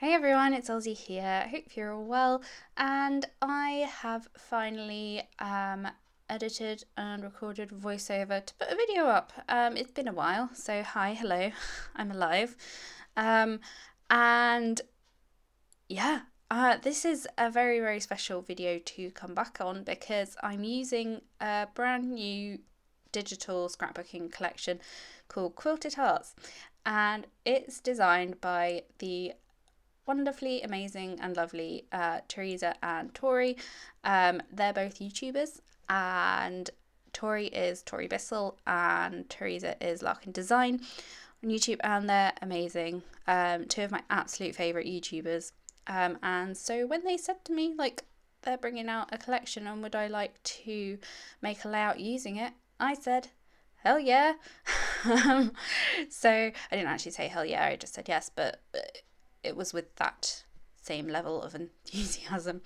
Hey everyone, it's Elsie here. I hope you're all well. And I have finally edited and recorded voiceover to put a video up. It's been a while, so hi, hello, I'm alive. Um, and yeah, this is a very, very special video to come back on because I'm using a brand new digital scrapbooking collection called Quilted Hearts, and it's designed by the wonderfully amazing and lovely Theresa and Tori. They're both YouTubers, and Tori is Tori Bissell and Theresa is Larkin Design on YouTube, and they're amazing. Two of my absolute favourite YouTubers. And so when they said to me, like, they're bringing out a collection and would I like to make a layout using it, I said, hell yeah. So I didn't actually say hell yeah, I just said yes, but it was with that same level of enthusiasm.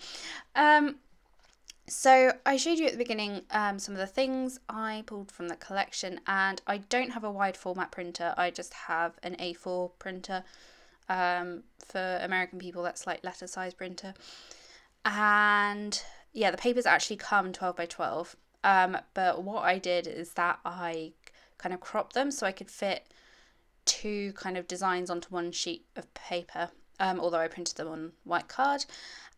So I showed you at the beginning some of the things I pulled from the collection, and I don't have a wide format printer. I just have an A4 printer. For American people, that's like letter size printer. And yeah, the papers actually come 12 by 12. But what I did is that I kind of cropped them so I could fit two kind of designs onto one sheet of paper, although I printed them on white card.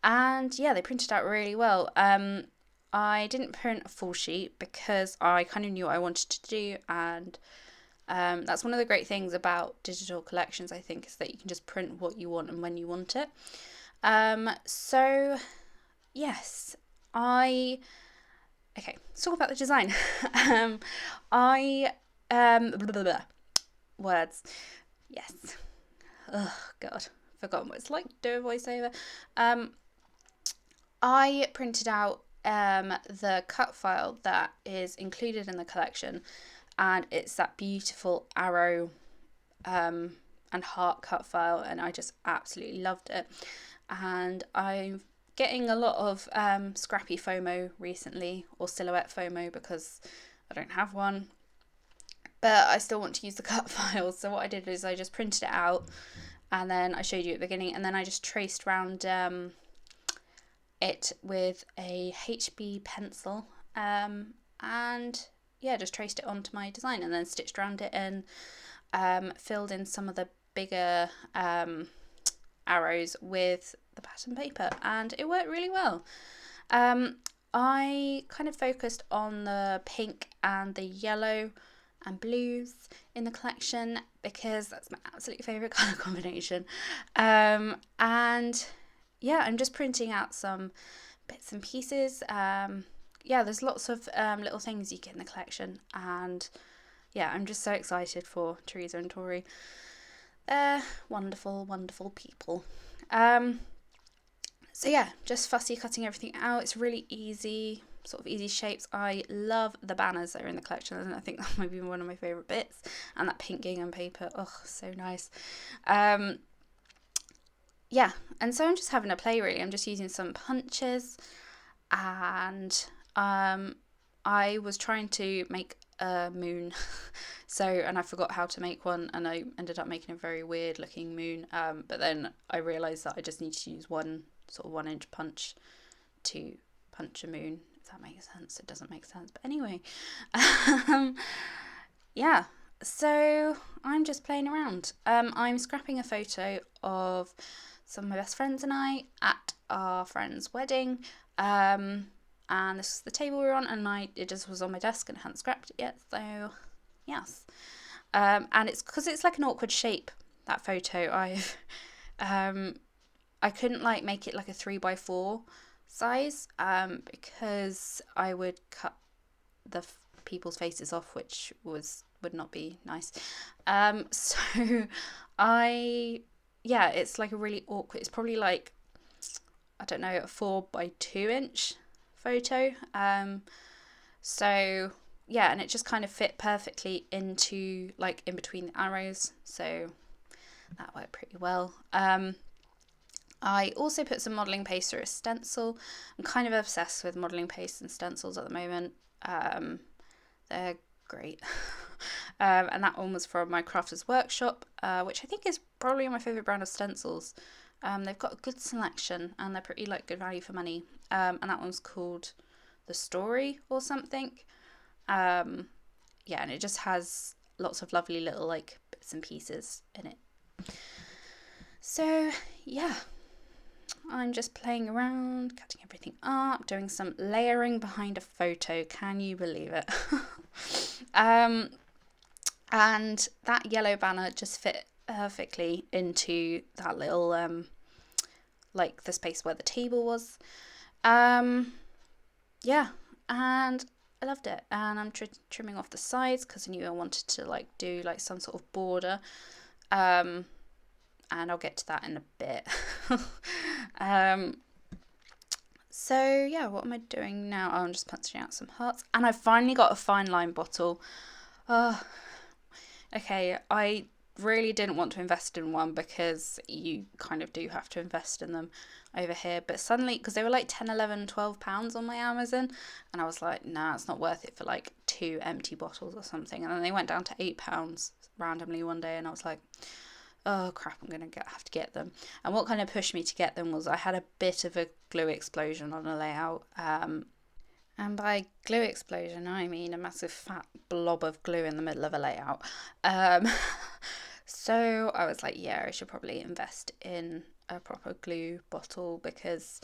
And yeah, they printed out really well. I didn't print a full sheet because I kind of knew what I wanted to do, and that's one of the great things about digital collections, I think, is that you can just print what you want and when you want it. So yes, okay, let's talk about the design. I blah, blah, blah. Words. Yes. Oh God, forgotten what it's like to do a voiceover. I printed out the cut file that is included in the collection, and it's that beautiful arrow and heart cut file, and I just absolutely loved it. And I'm getting a lot of scrappy FOMO recently, or silhouette FOMO, because I don't have one, but I still want to use the cut file. So what I did is I just printed it out, and then I showed you at the beginning, and then I just traced around it with a HB pencil, and yeah, just traced it onto my design, and then stitched around it and filled in some of the bigger arrows with the pattern paper, and it worked really well. I kind of focused on the pink and the yellow and blues in the collection because that's my absolute favourite colour combination. And yeah, I'm just printing out some bits and pieces. Yeah, there's lots of little things you get in the collection, and yeah, I'm just so excited for Theresa and Tori. They're wonderful, wonderful people. So yeah, just fussy cutting everything out. It's really easy, sort of easy shapes. I love the banners that are in the collection, and I think that might be one of my favourite bits. And that pink gingham paper, oh, so nice. Yeah, and so I'm just having a play really. I'm just using some punches, and I was trying to make a moon, and I forgot how to make one, and I ended up making a very weird looking moon. But then I realised that I just need to use one sort of 1 inch punch to punch a moon, if that makes sense. It doesn't make sense, but anyway. Yeah, so I'm just playing around. I'm scrapping a photo of some of my best friends and I at our friend's wedding. And this is the table we were on, and it just was on my desk and I hadn't scrapped it yet, so yes. And it's because it's like an awkward shape, that photo. I couldn't like make it like a 3x4 size because I would cut the people's faces off, which would not be nice. So it's like a really awkward. It's probably like, I don't know, a 4x2 inch photo. So yeah, and it just kind of fit perfectly into like in between the arrows. So that worked pretty well. I also put some modelling paste through a stencil. I'm kind of obsessed with modelling paste and stencils at the moment. They're great. And that one was from my Crafters Workshop, which I think is probably my favourite brand of stencils. They've got a good selection and they're pretty like good value for money. And that one's called The Story or something. Yeah, and it just has lots of lovely little like bits and pieces in it. So yeah, I'm just playing around, cutting everything up, doing some layering behind a photo. Can you believe it? And that yellow banner just fit perfectly into that little like the space where the table was. Yeah, and I loved it. And I'm trimming off the sides because I knew I wanted to like do like some sort of border. And I'll get to that in a bit. So yeah, what am I doing now? Oh, I'm just punching out some hearts. And I finally got a fine line bottle. Okay, I really didn't want to invest in one because you kind of do have to invest in them over here. But suddenly, because they were like 10, 11, 12 pounds on my Amazon, and I was like, nah, it's not worth it for like 2 empty bottles or something. And then they went down to £8 randomly one day, and I was like, oh crap, I'm going to have to get them. And what kind of pushed me to get them was I had a bit of a glue explosion on a layout. And by glue explosion, I mean a massive fat blob of glue in the middle of a layout. So I was like, yeah, I should probably invest in a proper glue bottle because,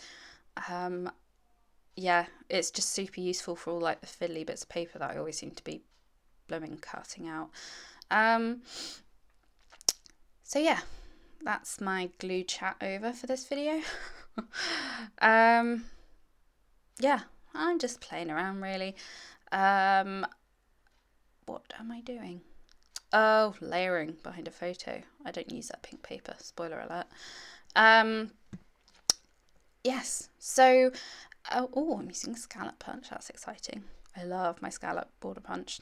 yeah, it's just super useful for all like the fiddly bits of paper that I always seem to be blooming cutting out. So yeah, that's my glue chat over for this video. Yeah, I'm just playing around really. What am I doing? Oh, layering behind a photo. I don't use that pink paper, spoiler alert. Yes, so, oh, I'm using scallop punch, that's exciting. I love my scallop border punch.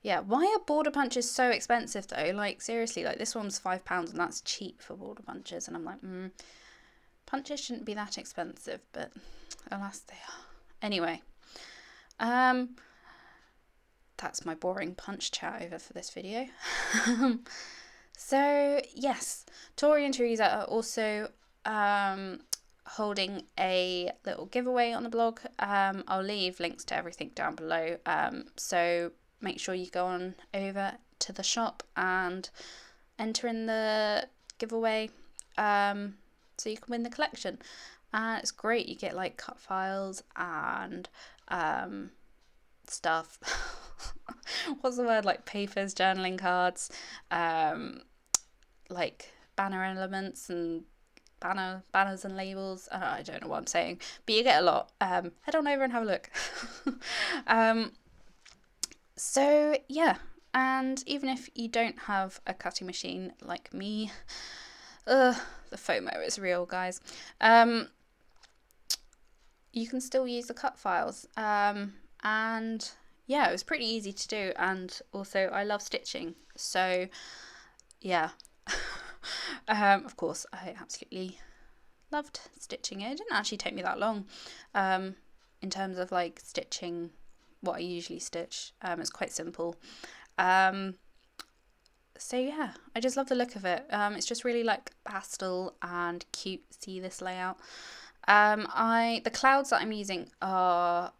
Yeah, why are border punches so expensive though? Like seriously, like this one's £5 and that's cheap for border punches, and I'm like, punches shouldn't be that expensive, but alas they are. Anyway, that's my boring punch chat over for this video. So yes, Tori and Theresa are also holding a little giveaway on the blog. I'll leave links to everything down below. So make sure you go on over to the shop and enter in the giveaway so you can win the collection. And it's great, you get like cut files and stuff. What's the word? Like papers, journaling cards, like banner elements and banners and labels. I don't know what I'm saying, but you get a lot. Head on over and have a look. So yeah, and even if you don't have a cutting machine like me, the FOMO is real, guys. You can still use the cut files. And yeah, it was pretty easy to do, and also I love stitching, so yeah. Of course I absolutely loved stitching it. It didn't actually take me that long in terms of like stitching what I usually stitch. It's quite simple. So yeah, I just love the look of it. It's just really like pastel and cute. See this layout. The clouds that I'm using are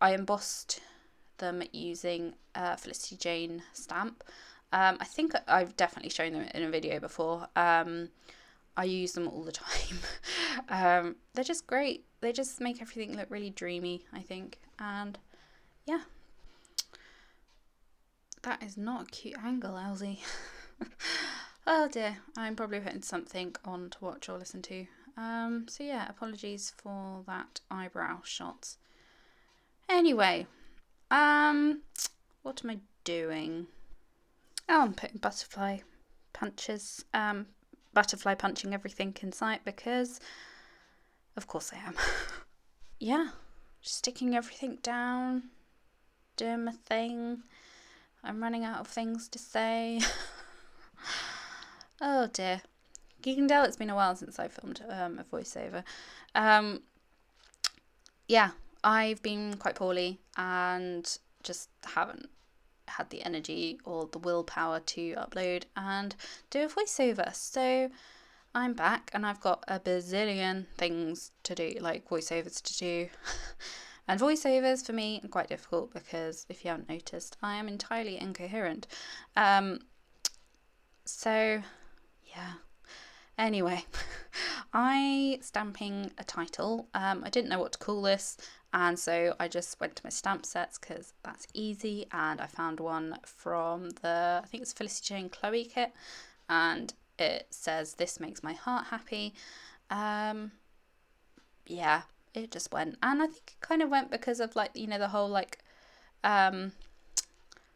I embossed them using Felicity Jane stamp. I think I've definitely shown them in a video before. I use them all the time. They're just great. They just make everything look really dreamy, I think. And yeah. That is not a cute angle, Elsie. Oh dear, I'm probably putting something on to watch or listen to. So yeah, apologies for that eyebrow shot. Anyway, what am I doing? Oh, I'm putting butterfly punches, butterfly punching everything in sight because, of course I am. Yeah, just sticking everything down, doing my thing. I'm running out of things to say. Oh dear. You can tell it's been a while since I filmed a voiceover. Yeah, I've been quite poorly and just haven't had the energy or the willpower to upload and do a voiceover. So I'm back and I've got a bazillion things to do, like voiceovers to do. And voiceovers for me are quite difficult because, if you haven't noticed, I am entirely incoherent. So yeah. Anyway, I stamping a title. I didn't know what to call this, and so I just went to my stamp sets because that's easy, and I found one from I think it's Felicity Jane Chloe kit, and it says, "This makes my heart happy." Yeah, it just went, and I think it kind of went because of, like, the whole, like,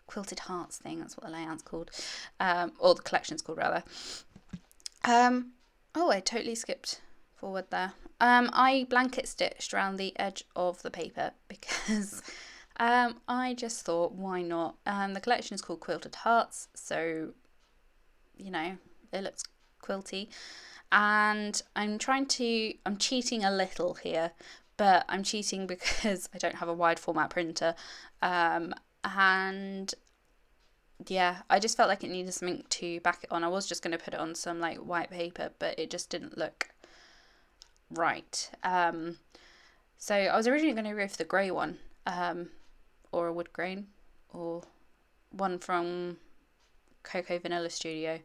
quilted hearts thing. That's what the layout's called, or the collection's called, rather. Oh, I totally skipped forward there. I blanket stitched around the edge of the paper because I just thought, why not? The collection is called Quilted Hearts, so it looks quilty. And I'm cheating a little here, but I'm cheating because I don't have a wide format printer. And yeah, I just felt like it needed something to back it on. I was just going to put it on some, like, white paper, but it just didn't look right. So I was originally going to go for the grey one, or a wood grain, or one from Cocoa Vanilla Studio.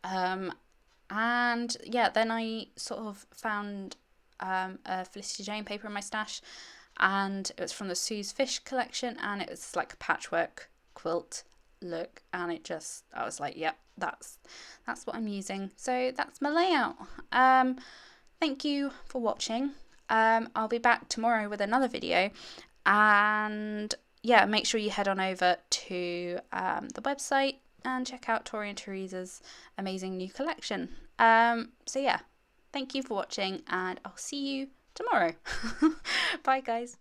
And yeah, then I sort of found a Felicity Jane paper in my stash, and it was from the Sue's Fish collection, and it was like a patchwork quilt look, and I was like, yep, that's what I'm using. So that's my layout. Thank you for watching. I'll be back tomorrow with another video, and yeah, make sure you head on over to the website and check out Tori and Theresa's amazing new collection. So yeah, thank you for watching, and I'll see you tomorrow. Bye guys.